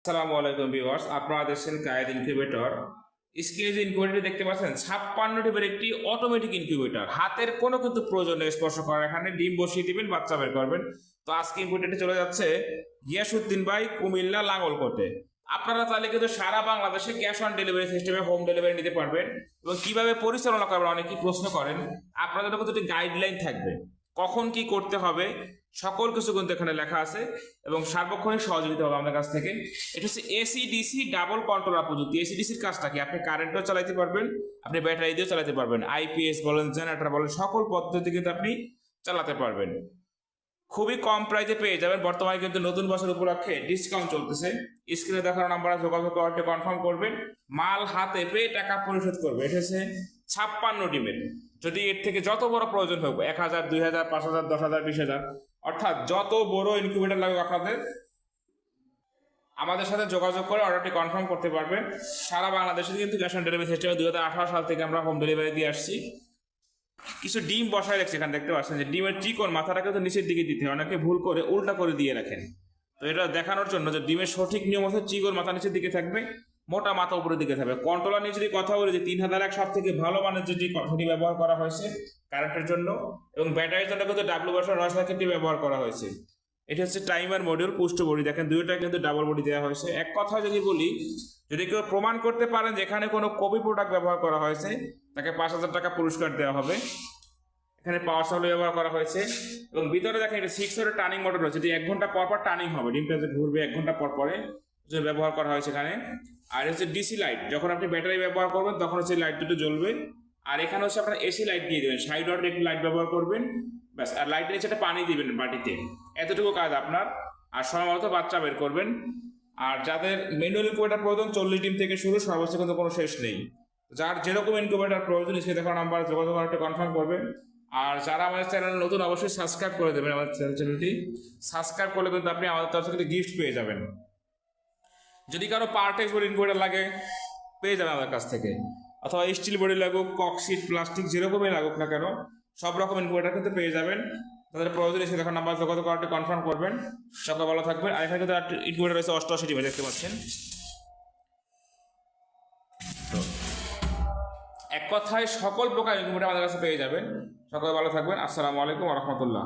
আসসালামু আলাইকুম ভিউয়ার্স, আপনারা দেখছেন কায়েদ ইনকিউবেটর। স্ক্রিনে যে ইনকিউবেটরটি দেখতে পাচ্ছেন 56 টিপের একটি অটোমেটিক ইনকিউবেটর। হাতের কোনো কিন্তু প্রয়োজন নেই স্পর্শ করার, এখানে ডিম বসিয়ে দিবেন, বাচ্চা বের করবেন। তো আজকে ইনকিউবেটরটি চলে যাচ্ছে গিয়াসউদ্দিন ভাই, কুমিল্লা লাঙ্গলকোটে। আপনারা চাইলে কিন্তু সারা বাংলাদেশে ক্যাশ অন ডেলিভারি সিস্টেমে হোম ডেলিভারি নিতে পারবেন। এবং কিভাবে পরিচালনা করবেন অনেকেই প্রশ্ন করেন, আপনাদের কিন্তু একটি গাইডলাইন থাকবে, কখন কি করতে হবে সকল কিছু কিন্তু এখানে লেখা আছে এবং সার্বক্ষণিক সহযোগিতা হবে আমাদের কাছ থেকে। এটা হচ্ছে এসিডিসি ডাবল কন্ট্রোলার প্রযুক্তি। এসিডিসির কাজটা কি, আপনি কারেন্টও চালাতে পারবেন, আপনি ব্যাটারি দিয়েও চালাতে পারবেন, আইপিএস বলেন, জেনারেটর বলেন, সকল পদ্ধতি কিন্তু আপনি চালাতে পারবেন। খুবই কম প্রাইসে পেয়ে যাবেন। বর্তমানে কিন্তু নতুন বছর উপলক্ষে ডিসকাউন্ট চলতেছে। স্ক্রিনে দেখানো নাম্বারে যোগাযোগ করতে কনফার্ম করবেন, মাল হাতে পেয়ে টাকা পরিশোধ করবে। এটা হচ্ছে 56 ডিমের। যদি এর থেকে যত বড় প্রয়োজন হোক, 1000, 2000, 5000, 10,000, 20,000, অর্থাৎ যত বড় ইনকিউবেটর লাগুক আপনাদের, আমাদের সাথে যোগাযোগ করে অর্ডারটি কনফার্ম করতে পারবেন। সারা বাংলাদেশে কিন্তু ক্যাশ অন ডেলিভারি সিস্টেমে 2018 সাল থেকে আমরা হোম ডেলিভারি দিয়ে আসছি। কিছু ডিম বসায় রাখছে, এখানে দেখতে পাচ্ছেন যে ডিমের চিকন মাথাটা কিন্তু নিচের দিকে দিতে হয়, অনেকে ভুল করে উল্টা করে দিয়ে রাখেন। তো এটা দেখানোর জন্য যে ডিমের সঠিক নিয়ম হচ্ছে চিকন মাথা নিচের দিকে থাকবে, মোটা মাথা উপরের দিকে থাকবে। কন্ট্রোলার নিয়ে যদি কথা বলি, যে 3001 সব থেকে ভালো মানের যেটি ব্যবহার করা হয়েছে কারেন্টের জন্য, এবং ব্যাটারির জন্য কিন্তু WR9 ব্যবহার করা হয়েছে। এটা হচ্ছে টাইমার মডিউল, পুষ্ট বডি, দেখেন দুইটা কিন্তু ডাবল বডি দেওয়া হয়েছে। এক কথা যদি বলি, যদি কেউ প্রমাণ করতে পারেন যে এখানে কোনো কপি প্রোডাক্ট ব্যবহার করা হয়েছে, তাকে 5,000 টাকা পুরস্কার দেওয়া হবে। এখানে পাওয়ার সাপ্লাই ব্যবহার করা হয়েছে এবং ভিতরে দেখেন এটা 6 ওয়াটের টার্নিং মোটর রয়েছে, যে 1 ঘন্টা পর পর টার্নিং হবে, ডিমটা যে ঘুরবে 1 ঘন্টা পর পরে, যে ব্যবহার করা হয়েছে এখানে। আর হচ্ছে ডিসি লাইট, যখন আপনি ব্যাটারি ব্যবহার করবেন তখন হচ্ছে লাইট দুটো জ্বলবে। আর এখানে হচ্ছে আপনার এসি লাইট দিয়ে দেবেন, 60 ওয়াটের একটি লাইট ব্যবহার করবেন ব্যাস। আর লাইটের নিচে একটা পানি দিবেন বাটিতে, এতটুকু কাজ আপনার। আর সময় মতো বাচ্চা বের করবেন। আর যাদের ম্যানুয়াল ইনকিউবেটর প্রয়োজন, 40 ডিম থেকে শুরু, সর্বোচ্চ কিন্তু কোনো শেষ নেই। যার যেরকম ইনকিউবেটর প্রয়োজন স্ক্রিনে দেখানো নাম্বার যোগাযোগ করে কনফার্ম করবেন। আর যারা আমাদের চ্যানেল নতুন, অবশ্যই সাবস্ক্রাইব করে দেবেন। আমাদের চ্যানেলটি সাবস্ক্রাইব করলে কিন্তু আপনি আমাদের তরফ থেকে গিফট পেয়ে যাবেন। যদি কারো পার্টেক্স বডি ইনকিউবেটর লাগে, পেয়ে যাবেন আমাদের কাছ থেকে। অথবা স্টিল বডি লাগুক, ককশিট, প্লাস্টিক, যেরকমই লাগুক না কেন, সব রকম ইনকিউবেটর কিন্তু পেয়ে যাবেন। তাদের প্রয়োজন এসে দেখার নাম্বার যোগাযোগ করতে কনফার্ম করবেন। সকাল ভালো থাকবেন। আর এখানে কিন্তু ইনকিউবেটর রয়েছে 88 ডিমে, দেখতে পাচ্ছেন। তো এক কথায় সকল প্রকার ইনকিউবেটর আমাদের কাছে পেয়ে যাবেন। সকলে ভালো থাকবেন। আসসালামু আলাইকুম ওয়া রাহমাতুল্লাহ।